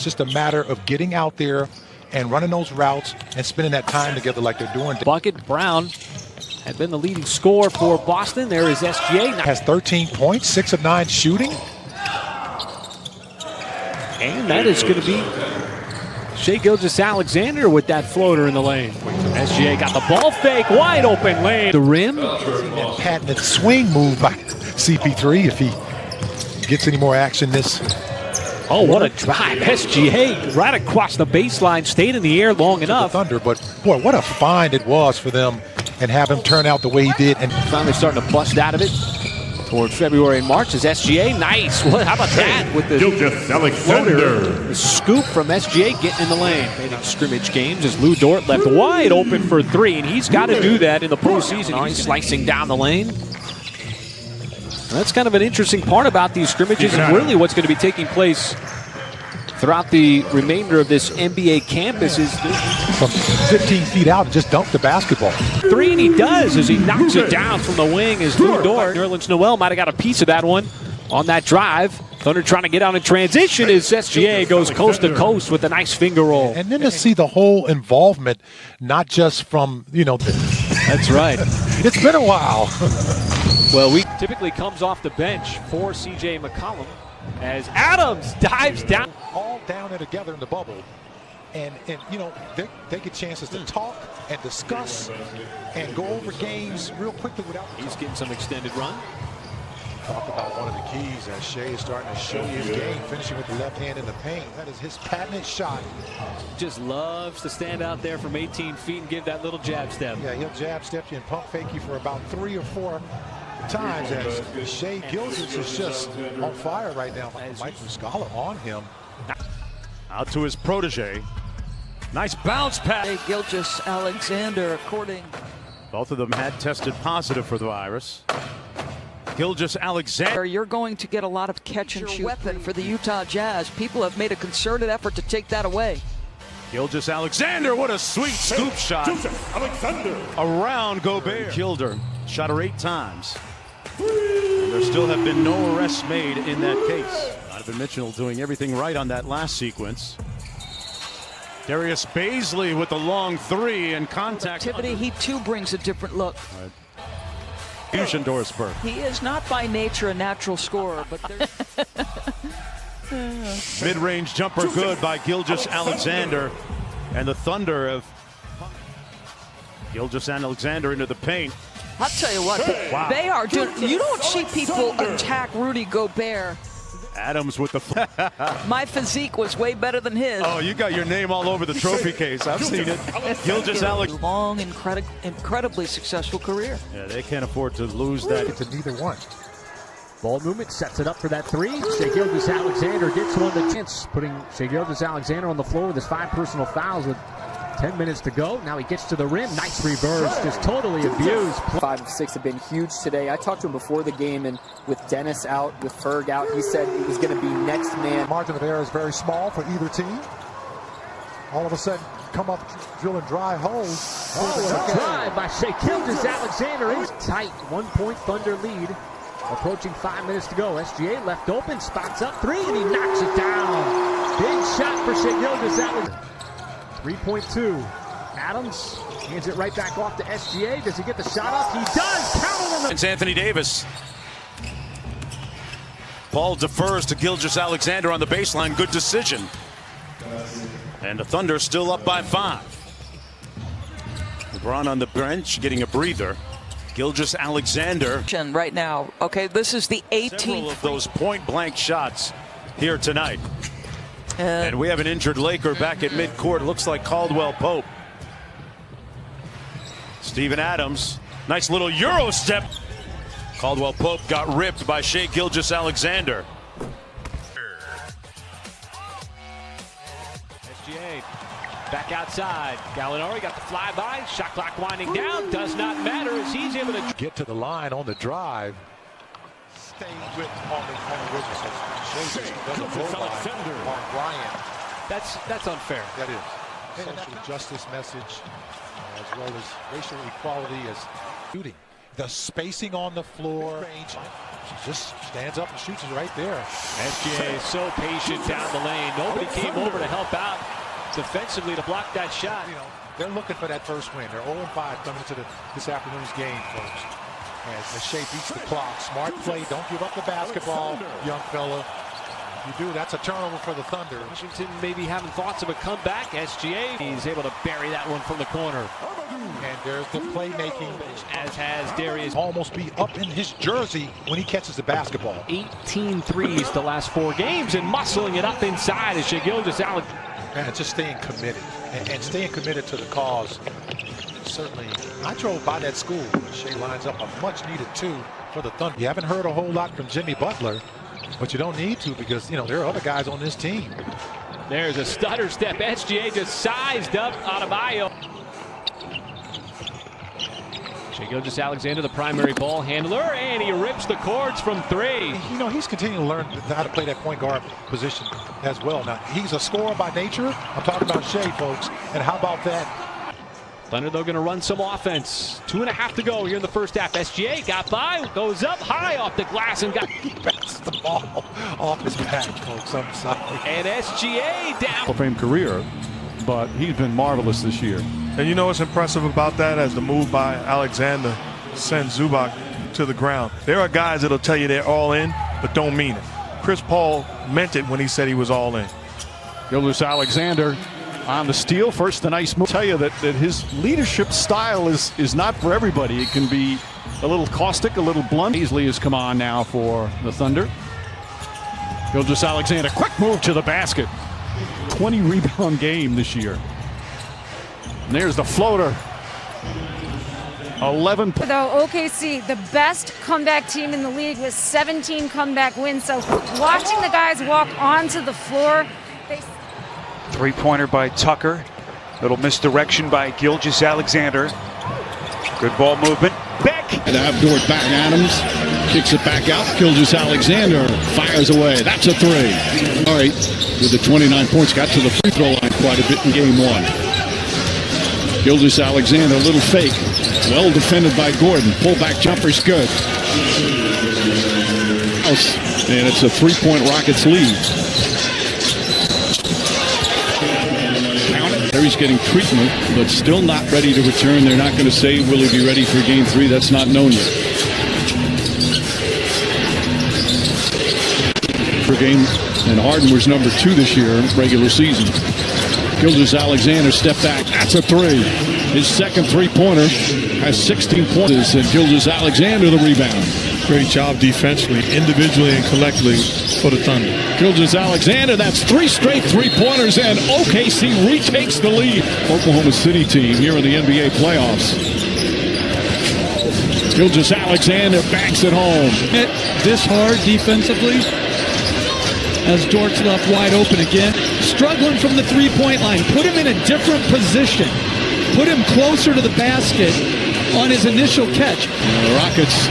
It's just a matter of getting out there and running those routes and spending that time together like they're doing. Bucket Brown had been the leading scorer for Boston. There is SGA. Has 13 points, 6 of 9 shooting. And that is going to be Shai Gilgeous-Alexander with that floater in the lane. SGA got the ball fake, wide open lane. The rim. And patented swing move by CP3 if he gets any more action this. Oh, what a drive. SGA right across the baseline, stayed in the air long enough. Thunder, but boy, what a find it was for them and have him turn out the way he did. And finally starting to bust out of it toward February and March is SGA. Nice. What? How about that with the floater? The scoop from SGA getting in the lane. Making scrimmage games as Lou Dort left wide open for three, and he's got to do that in the postseason. He's slicing down the lane. That's kind of an interesting part about these scrimmages and really what's going to be taking place throughout the remainder of this NBA campus is from 15 feet out and just dunk the basketball. Three, and he does as he knocks it down from the wing as Lou Dort. Nerlens Noel might have got a piece of that one on that drive. Thunder trying to get out in transition as SGA goes coast to coast with a nice finger roll. And then to see the whole involvement, not just from, That's right. It's been a while. Well, we typically comes off the bench for CJ McCollum as Adams dives down. All down there together in the bubble. And they get chances to talk and discuss and go over games real quickly without. He's getting some extended run. Talk about one of the keys as Shai is starting to show his game, finishing with the left hand in the paint. That is his patented shot. Just loves to stand out there from 18 feet and give that little jab step. Yeah, he'll jab step you and pump fake you for about 3 or 4 times as Shai Gilgeous is just on fire right now. Mike Muscala on him. Out to his protege. Nice bounce pass. Shai Gilgeous-Alexander, according. Both of them had tested positive for the virus. Gilgeous-Alexander. You're going to get a lot of catch and shoot weapon for the Utah Jazz. People have made a concerted effort to take that away. Gilgeous-Alexander, what a sweet scoop shot. Around Gobert. Killed her. Shot her 8 times. And there still have been no arrests made in that case. Donovan Mitchell doing everything right on that last sequence. Darius Baisley with the long 3 and contact. Activity, he too brings a different look. Right. Fusion Dorsberg. He is not by nature a natural scorer, but Mid-range jumper good by Gilgeous-Alexander, and the Thunder of Gilgeous-Alexander into the paint. I'll tell you what, wow. They are doing. You don't see people attack Rudy Gobert. Adams with the. My physique was way better than his. Oh, you got your name all over the trophy case. I've seen it. Gilgeous-Alexander. Long, incredibly successful career. Yeah, they can't afford to lose that. To neither one. Ball movement sets it up for that 3. Shai Gilgeous-Alexander gets one of the chance, putting Shai Gilgeous-Alexander on the floor with his 5 personal fouls with 10 minutes to go. Now he gets to the rim. Nice reverse. Just totally abused. 5 of 6 have been huge today. I talked to him before the game, and with Dennis out, with Ferg out, he said it was going to be next man. Margin of error is very small for either team. All of a sudden, come up drilling dry holes. Oh, a drive by Shai Gilgeous-Alexander. It's tight. 1-point Thunder lead. Approaching 5 minutes to go. SGA left open, spots up 3, and he knocks it down. Big shot for Shai Gilgeous-Alexander. 3.2. Adams hands it right back off to SGA. Does he get the shot up? He does. Count on the. It's Anthony Davis. Ball defers to Gilgeous-Alexander on the baseline. Good decision. And the Thunder still up by 5. LeBron on the bench getting a breather. Gilgeous-Alexander. Right now, okay, this is the 18th. Several of those point-blank shots here tonight. And we have an injured Laker back at midcourt. Looks like Caldwell Pope. Steven Adams. Nice little Euro step. Caldwell Pope got ripped by Shai Gilgeous-Alexander. SGA back outside. Gallinari got the flyby. Shot clock winding down. Does not matter as he's able to get to the line on the drive. Stay with on the original. On Bryant. That's unfair. That is. Social justice message as well as racial equality as shooting. The spacing on the floor. She just stands up and shoots it right there. SGA is so patient down the lane. Nobody came over to help out defensively to block that shot. You know, they're looking for that first win. They're 0-5 coming into this afternoon's game, folks. As Shai beats the clock. Smart play. Don't give up the basketball, young fella. If you do, that's a turnover for the Thunder. Washington maybe having thoughts of a comeback. SGA, he's able to bury that one from the corner. And there's the playmaking. As has Darius. Almost be up in his jersey when he catches the basketball. 18 threes the last 4 games and muscling it up inside as Shai Gilgeous. Man, just staying committed and staying committed to the cause. Certainly, I drove by that school. Shai lines up a much-needed 2 for the Thunder. You haven't heard a whole lot from Jimmy Butler, but you don't need to because, you know, there are other guys on this team. There's a stutter step. SGA just sized up Adebayo. Shai Gilgeous-Alexander, the primary ball handler, and he rips the cords from 3. You know, he's continuing to learn how to play that point guard position as well. Now, he's a scorer by nature. I'm talking about Shai, folks. And how about that? Thunder, though, going to run some offense. 2.5 to go here in the first half. SGA got by, goes up high off the glass and got... He bounced the ball off his back, folks. I'm sorry. And SGA down. Hall of Fame career, but he's been marvelous this year. And you know what's impressive about that? As the move by Alexander sends Zubac to the ground. There are guys that'll tell you they're all in, but don't mean it. Chris Paul meant it when he said he was all in. Gilgeous-Alexander on the steal. First, a nice move. Tell you that his leadership style is not for everybody. It can be a little caustic, a little blunt. Beasley has come on now for the Thunder. Gilgeous-Alexander, quick move to the basket. 20 rebound game this year. And there's the floater. 11. Though OKC, the best comeback team in the league with 17 comeback wins. So watching the guys walk onto the floor, they... Three-pointer by Tucker. Little misdirection by Gilgeous-Alexander. Good ball movement. Beck. And Abdort back. Adams kicks it back out. Gilgeous-Alexander fires away. That's a 3. All right, with the 29 points, got to the free throw line quite a bit in game 1. Gilgeous-Alexander, a little fake. Well defended by Gordon. Pullback jumper's good. And it's a 3-point Rockets lead. He's getting treatment, but still not ready to return. They're not going to say, will he be ready for game 3? That's not known yet. Per game, and Harden was number 2 this year in regular season. Gilgeous-Alexander step back. That's a 3. His second 3-pointer has 16 points, and Gilgeous-Alexander the rebound. Great job defensively, individually and collectively for the Thunder. Gilgeous-Alexander, that's 3 straight 3-pointers, and OKC retakes the lead. Oklahoma City team here in the NBA playoffs. Gilgeous-Alexander banks it home. This hard defensively, as Dort's left wide open again. Struggling from the 3-point line. Put him in a different position. Put him closer to the basket on his initial catch. The Rockets,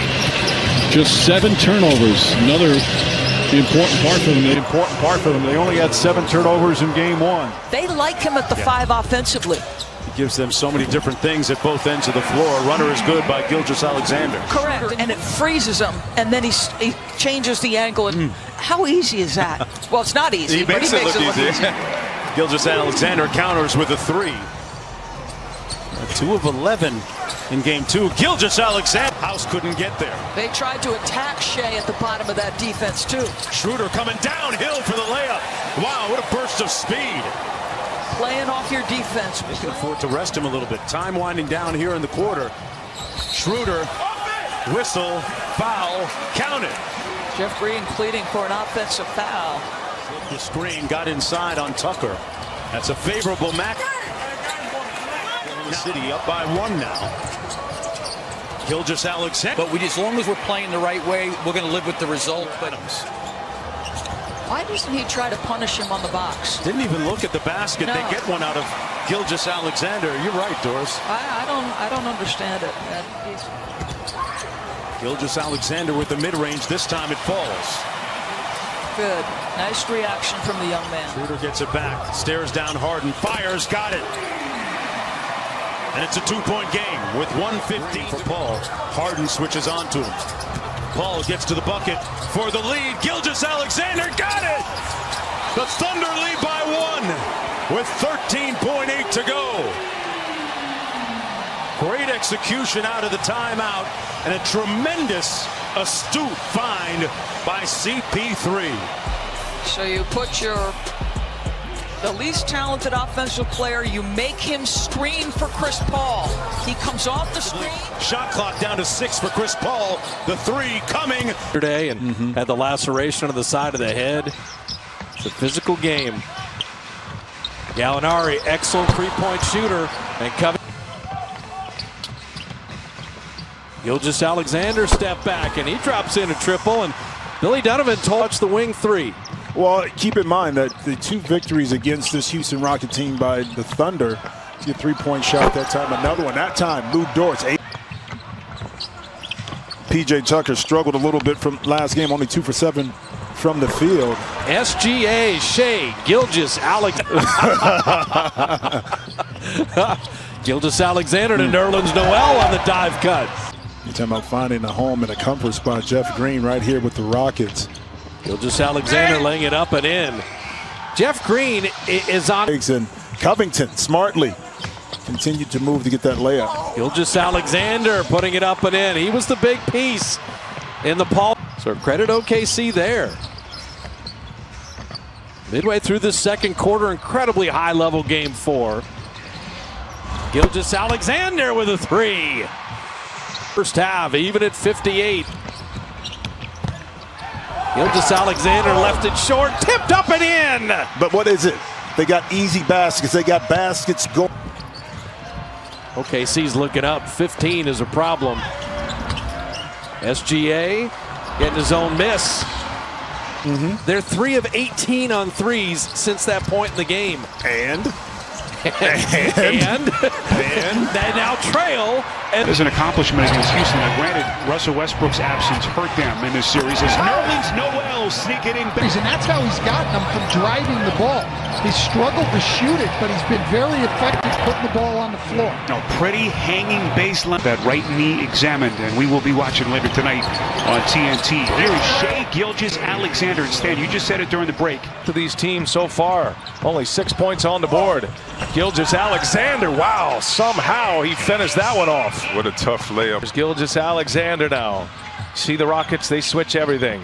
just 7 turnovers. Another important part for them. They only had 7 turnovers in game 1. They like him at the 5 offensively. He gives them so many different things at both ends of the floor. Runner is good by Gilgeous-Alexander. Correct, and it freezes him, and then he changes the angle. And how easy is that? Well, it's not easy, but he makes it look easy. Gilgeous-Alexander counters with a 3. 2 of 11 in game 2. Gilgeous-Alexander. House couldn't get there. They tried to attack Shai at the bottom of that defense, too. Schroeder coming downhill for the layup. Wow, what a burst of speed. Playing off your defense. They can afford to rest him a little bit. Time winding down here in the quarter. Schroeder, whistle, foul, counted. Jeff Green pleading for an offensive foul. The screen got inside on Tucker. That's a favorable match. City up by 1 now. Gilgeous-Alexander. But as long as we're playing the right way, we're going to live with the result. But why doesn't he try to punish him on the box? Didn't even look at the basket. No. They get one out of Gilgeous-Alexander. You're right, Doris. I don't understand it. Gilgeous-Alexander with the mid-range. This time it falls. Good. Nice reaction from the young man. Schroeder gets it back. Stares down Harden. Fires. Got it. And it's a two-point game with 1:15 for Paul. Harden switches on to him. Paul gets to the bucket for the lead. Gilgeous-Alexander got it! The Thunder lead by 1 with 13.8 to go. Great execution out of the timeout and a tremendous astute find by CP3. So you put the least talented offensive player, you make him screen for Chris Paul. He comes off the screen. Shot clock down to 6 for Chris Paul. The three coming. Yesterday and had the laceration on the side of the head. It's a physical game. Gallinari, excellent three-point shooter. And Covington. Gilgeous-Alexander step back, and he drops in a triple, and Billy Donovan touched the wing three. Well, keep in mind that the 2 victories against this Houston Rocket team by the Thunder, a 3-point shot that time, another one. That time, Lou Dort's 8. P.J. Tucker struggled a little bit from last game, only 2 for 7 from the field. SGA, Shai Gilgeous-Alexander. Gilgeous-Alexander to Nerlens Noel on the dive cut. You're talking about finding a home and a comfort spot. Jeff Green right here with the Rockets. Gilgeous-Alexander laying it up and in. Jeff Green is on. And Covington smartly continued to move to get that layup. Gilgeous-Alexander putting it up and in. He was the big piece in the Paul. So credit OKC there. Midway through the second quarter, incredibly high-level game 4. Gilgeous-Alexander with a 3. First half, even at 58. Gilgeous-Alexander left it short, tipped up and in. But what is it? They got easy baskets. They got baskets going. OKC's looking up. 15 is a problem. SGA getting his own miss. They're 3 of 18 on threes since that point in the game. And they now trail. And there's an accomplishment against Houston. Now, granted, Russell Westbrook's absence hurt them in this series as Nerlens Noel sneaking in. And that's how he's gotten them from driving the ball. He's struggled to shoot it, but he's been very effective putting the ball on the floor. No, pretty hanging baseline. That right knee examined, and we will be watching later tonight on TNT. Here is Shai Gilgeous-Alexander. And Stan, you just said it during the break. To these teams so far, only 6 points on the board. Gilgeous-Alexander, wow, somehow he finished that one off. What a tough layup. There's Gilgeous-Alexander now. See the Rockets, they switch everything.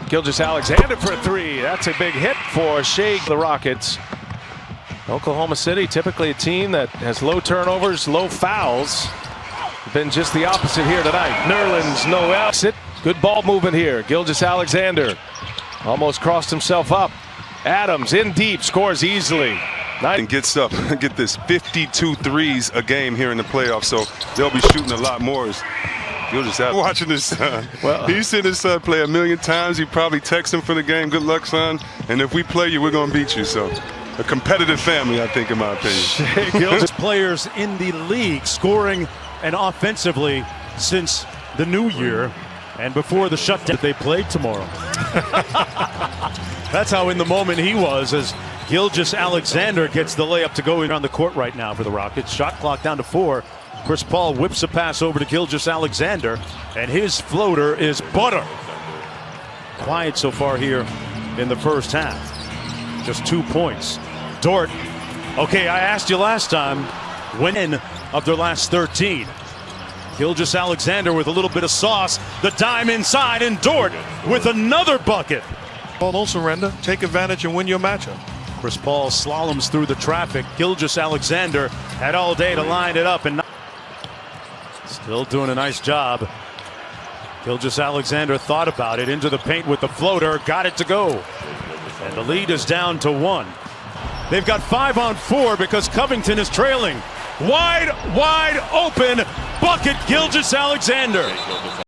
Gilgeous-Alexander for a 3. That's a big hit for Shai. The Rockets. Oklahoma City, typically a team that has low turnovers, low fouls. Been just the opposite here tonight. Nerlens Noel. Good ball movement here. Gilgeous-Alexander almost crossed himself up. Adams in deep, scores easily. And gets up, get this 52 threes a game here in the playoffs, so they'll be shooting a lot more. Gilgeous-Alexander watching his son. Well, he's seen his son play a million times. He probably texts him for the game, good luck, son. And if we play you, we're going to beat you. So a competitive family, I think, in my opinion. Shai Gilgeous players in the league scoring and offensively since the new year and before the shutdown. They played tomorrow. That's how in the moment he was as Gilgeous-Alexander gets the layup to go in on the court right now for the Rockets. Shot clock down to 4. Chris Paul whips a pass over to Gilgeous-Alexander, and his floater is butter. Quiet so far here in the first half. Just 2 points. Dort, okay, I asked you last time, when of their last 13. Gilgeous-Alexander with a little bit of sauce. The dime inside, and Dort with another bucket. Don't surrender. Take advantage and win your matchup. Chris Paul slaloms through the traffic. Gilgeous-Alexander had all day to line it up and still doing a nice job. Gilgeous-Alexander thought about it, into the paint with the floater, got it to go. And the lead is down to 1. They've got 5 on 4 because Covington is trailing. Wide open bucket, Gilgeous-Alexander.